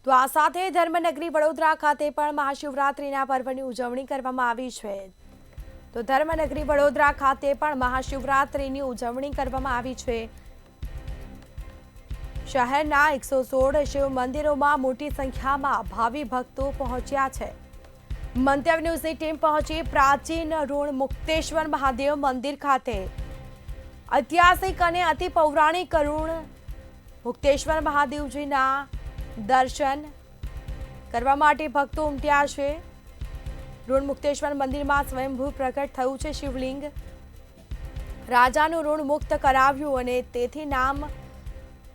તો આ સાથે ધર્મનગરી વડોદરા ખાતે પણ મહાશિવરાત્રિના પર્વની ઉજવણી કરવામાં આવી છે। તો ધર્મનગરી વડોદરા ખાતે પણ મહાશિવરાત્રિની ઉજવણી કરવામાં આવી છે। શહેરના 116 શિવ મંદિરોમાં મોટી સંખ્યામાં ભાવિ ભક્તો પહોંચ્યા છે। મંતવ્ય ન્યૂઝની ટીમ પહોંચી પ્રાચીન ઋણ મુક્તેશ્વર મહાદેવ મંદિર ખાતે। ઐતિહાસિક અને અતિ પૌરાણિક ઋણ મુક્તેશ્વર મહાદેવજીના દર્શન કરવા માટે ભક્તો ઉમટ્યા છે। ઋણ મુક્તેશ્વર મંદિરમાં સ્વયંભૂ પ્રગટ થયું છે શિવલિંગ। રાજાનું ઋણ મુક્ત કરાવ્યું અને તેથી નામ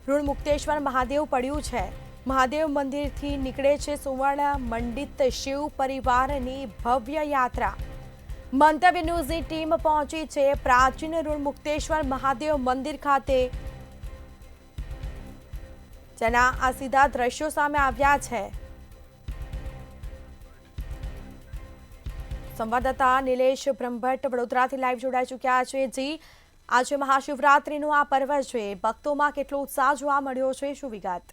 ઋણ મુક્તેશ્વર મહાદેવ પડ્યું છે। મહાદેવ મંદિરથી નીકળે છે સુવર્ણ મંડિત શિવ પરિવારની ભવ્ય યાત્રા। મંતવ્ય ન્યૂઝની ટીમ પહોંચી છે પ્રાચીન ઋણ મુક્તેશ્વર મહાદેવ મંદિર ખાતે, જેના આ સીધા દ્રશ્યો સામે આવ્યા છે। સંવાદદાતા નિલેશ બ્રહ્મભટ્ટ વડોદરાથી લાઈવ જોડાઈ ચૂક્યા છે। જી, આજે મહાશિવરાત્રીનું આ પર્વ છે, ભક્તોમાં કેટલો ઉત્સાહ જોવા મળ્યો છે, શું વિગત?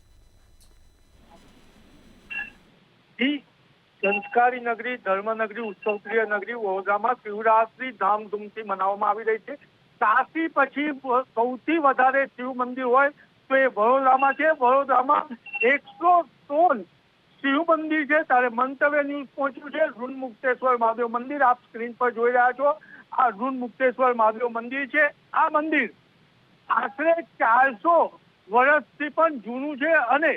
સંસ્કારી નગરી ધર્મનગરી ઉત્સવપ્રિય નગરી વડોદરામાં શિવરાત્રી ધામધૂમથી મનાવવામાં આવી રહી છે। કાશી પછી સૌથી વધારે શિવ મંદિર હોય તો એ વડોદરામાં છે। વડોદરામાં 116 શિવ મંદિર છે। ત્યારે મંતવ્ય ન્યૂઝ પહોંચ્યું છે ઋણ મુક્તેશ્વર મહાદેવ મંદિર। આપ સ્ક્રીન પર જોઈ રહ્યા છો, આ ઋણ મુક્તેશ્વર મહાદેવ મંદિર છે। આ મંદિર આશરે 400 વર્ષથી પણ જૂનું છે અને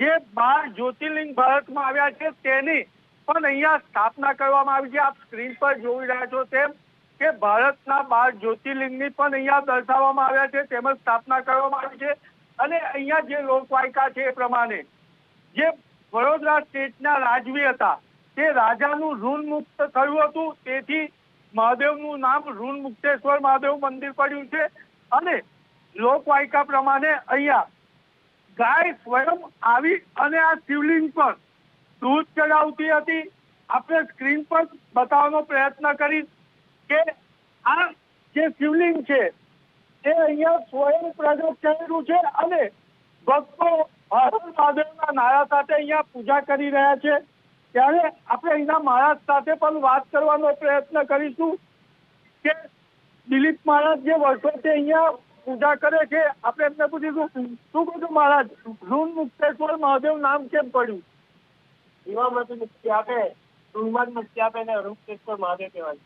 જે 12 જ્યોતિર્લિંગ ભારતમાં આવ્યા છે તેની પણ અહીંયા સ્થાપના કરવામાં આવી છે। આપ સ્ક્રીન પર જોઈ રહ્યા છો તેમ કે ભારતના 12 જ્યોતિર્લિંગની પણ અહીંયા દર્શાવવામાં આવ્યા છે, તેમજ સ્થાપના કરવામાં આવી છે। અને અહીંયા જે લોકવાયકા છે એ પ્રમાણે જે વડોદરા સ્ટેટના રાજવી હતા તે રાજાનું ઋણ મુક્ત થયું હતું, તેથી મહાદેવનું નામ ઋણ મુક્તેશ્વર મહાદેવ મંદિર પડ્યું છે। અને લોકવાયકા પ્રમાણે અહીંયા ગાય સ્વયં આવી અને આ શિવલિંગ પર દૂધ ચડાવતી હતી। આપણે સ્ક્રીન પર બતાવવાનો પ્રયત્ન કરીશ કે આ જે શિવલિંગ છે એ અહીંયા સ્વયં પ્રગટ થયેલું છે અને ભક્તો હર મહાદેવના નારા સાથે અહીંયા પૂજા કરી રહ્યા છે। ત્યારે આપણે અહીંના મહારાજ સાથે પણ વાત કરવાનો પ્રયત્ન કરીશું કે દિલીપ મહારાજ જે વર્ષોથી અહીંયા પૂજા કરે છે, આપણે એમને પૂછીશું, શું કહું છું મહારાજ, ઋણ મુક્તેશ્વર મહાદેવ નામ કેમ પડ્યું? જીવામાંથી મુક્તિ આપે, ઋણમાં મુક્તિ આપે ને ઋણમુક્તેશ્વર મહાદેવ કહેવાય।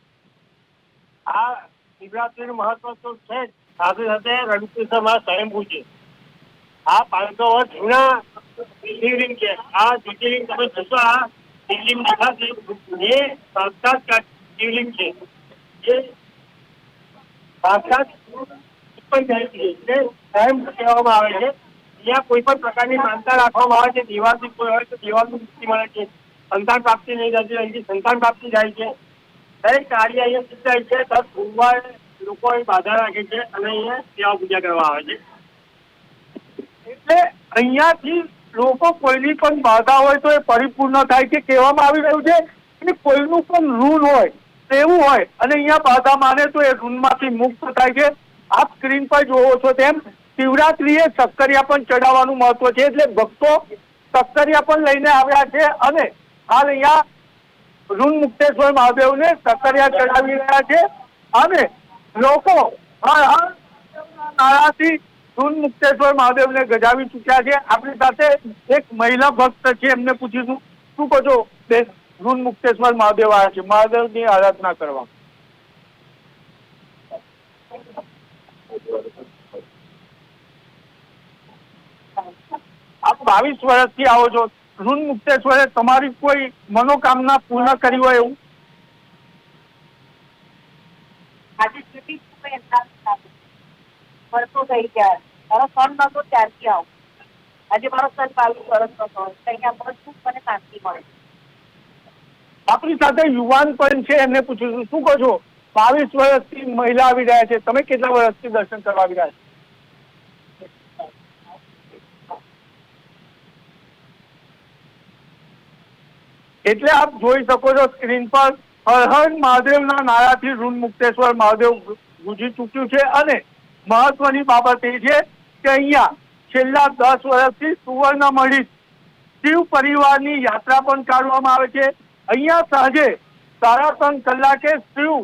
આ શિવરાત્રીનું મહત્વ તો છે જ, સાથે સાથે રણુકેશ્વરમાં સ્વયંભૂ છે। આ 500 વર્ષ જૂના શિવલિંગ છે। આ જ્યોતિર્લિંગ તમે જોશો, આ શિવલિંગ દેખાશે એ સાક્ષાત શિવલિંગ છે, જે સાક્ષાત જાય છે એટલે સ્વયં કહેવામાં આવે છે। ત્યાં કોઈ પણ પ્રકારની માનતા રાખવામાં આવે છે, દિવાળથી કોઈ હોય તો દિવાળની મુક્તિ મળે છે, સંતાન પ્રાપ્તિ નહીં થતી અહીંથી સંતાન પ્રાપ્તિ જાય છે, દરેક કાર્ય અહીંયા સિદ્ધ થાય છે। દર ગુરુવારે લોકો અહીં બાધા રાખે છે અને અહીંયા સેવા પૂજા કરવા આવે છે। એટલે અહીંયાથી લોકો કોઈની પણ બાધા હોય તો એ પરિપૂર્ણ થાય છે। કહેવામાં આવી રહ્યું છે કે કોઈનું પણ ઋણ હોય તેવું હોય અને અહીંયા બાધા માને તો એ ઋણમાંથી મુક્ત થાય છે। આપ સ્ક્રીન પર જોવો છો તેમ શિવરાત્રીએ સક્કરિયા પણ ચડાવવાનું મહત્વ છે, એટલે ભક્તો સક્કરિયા પણ લઈને આવ્યા છે અને હાલ અહીંયા ઋણ મુક્તેશ્વર મહાદેવને સક્કરિયા ચડાવી રહ્યા છે અને લોકો નારાથી ઋણ મુક્તેશ્વર મહાદેવને ગજાવી ચૂક્યા છે। આપણી સાથે એક મહિલા ભક્ત છે, એમને પૂછીશું, શું કહો છો બેન, ઋણ મુક્તેશ્વર મહાદેવ આવ્યા છે મહાદેવની આરાધના કરવા? આપ 22 વર્ષથી આવો છો, ઋણ મુક્તેશ્વરે તમારી કોઈ મનોકામના પૂર્ણ કરી હોય એવું? આજે સુધી વર્ષો થઈ ગયા, મારો સન નતો ત્યારથી આવું, આજે મારો સન 22 વર્ષનો થયો, અહીંયા બધું મને શાંતિ મળે। આપણી સાથે યુવાન પણ છે, એમને પૂછીશું, શું કહો છો, 22 વર્ષથી મહિલા આવી રહ્યા છે, તમે કેટલા વર્ષથી દર્શન કરવા આવી રહ્યા છો? એટલે આપ જોઈ શકો છો સ્ક્રીન પર હર હર મહાદેવના નારાથી ઋણ મુક્તેશ્વર મહાદેવ ગુંજી ચૂક્યું છે અને મહત્વની બાબત એ છે કે અહીંયા છેલ્લા 10 વર્ષથી સુવર્ણ મળી શિવ પરિવારની યાત્રા પણ કાઢવામાં આવે છે. અહીંયા સાંજે 3:30 કલાકે શિવ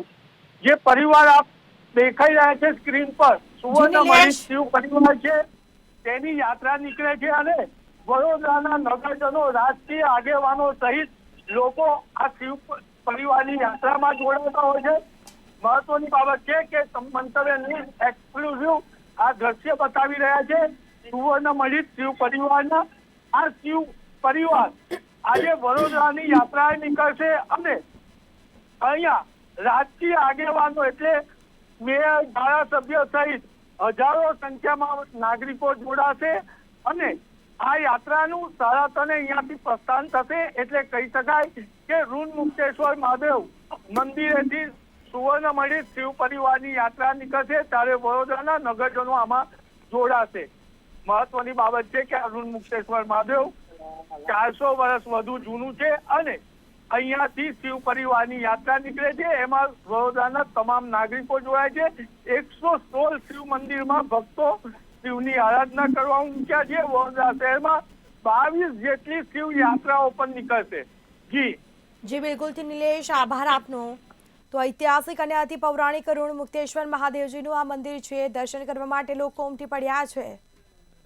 જે પરિવાર આપ દેખાઈ રહ્યા છે સ્ક્રીન પર, સુવર્ણમણી શિવ પરિવાર છે તેની યાત્રા નીકળે છે અને વડોદરાના નગરજનો, રાજકીય આગેવાનો સહિત લોકો આ શિવ પરિવારની યાત્રામાં જોડાતા હોય છે. મહત્વની બાબત છે કે મંતવ્ય ન્યૂઝ એક્સક્લુઝિવ આ દ્રશ્ય બતાવી રહ્યા છે સુવર્ણમણી શિવ પરિવારના. આ શિવ પરિવાર આજે વડોદરાની યાત્રાએ નીકળશે અને અહીંયા રાજકીય આગેવાનો એટલે મેયર, ધારાસભ્ય સહિત હજારો સંખ્યામાં નાગરિકો જોડાશે અને આ યાત્રાનું 3:30 અહીંયાથી પ્રસ્થાન થશે. એટલે કહી શકાય કે ઋણ મુક્તેશ્વર મહાદેવ મંદિરેથી સુવર્ણમણી શિવ પરિવારની યાત્રા નીકળશે ત્યારે વડોદરાના નગરજનો આમાં જોડાશે. મહત્વની બાબત છે કે આ ઋણ મુક્તેશ્વર મહાદેવ 400 વર્ષ વધુ જૂનું છે અને અહીંયાથી શિવ પરિવારની યાત્રા નીકળે છે. એમાં વડોદરાના તમામ નાગરિકો જોડાય છે. 116 શિવ મંદિરમાં ભક્તો શિવની આરાધના કરવા ઉમટ્યા છે. વડોદરા શહેરમાં 22 જેટલી શિવ યાત્રાઓ પણ નીકળશે. જી બિલકુલથી નિલેશ, આભાર આપનો. તો ઐતિહાસિક અને અતિ પૌરાણિક ઋણ મુક્તેશ્વર મહાદેવજીનું આ મંદિર છે. દર્શન કરવા માટે લોકો ઉમટી પડ્યા છે.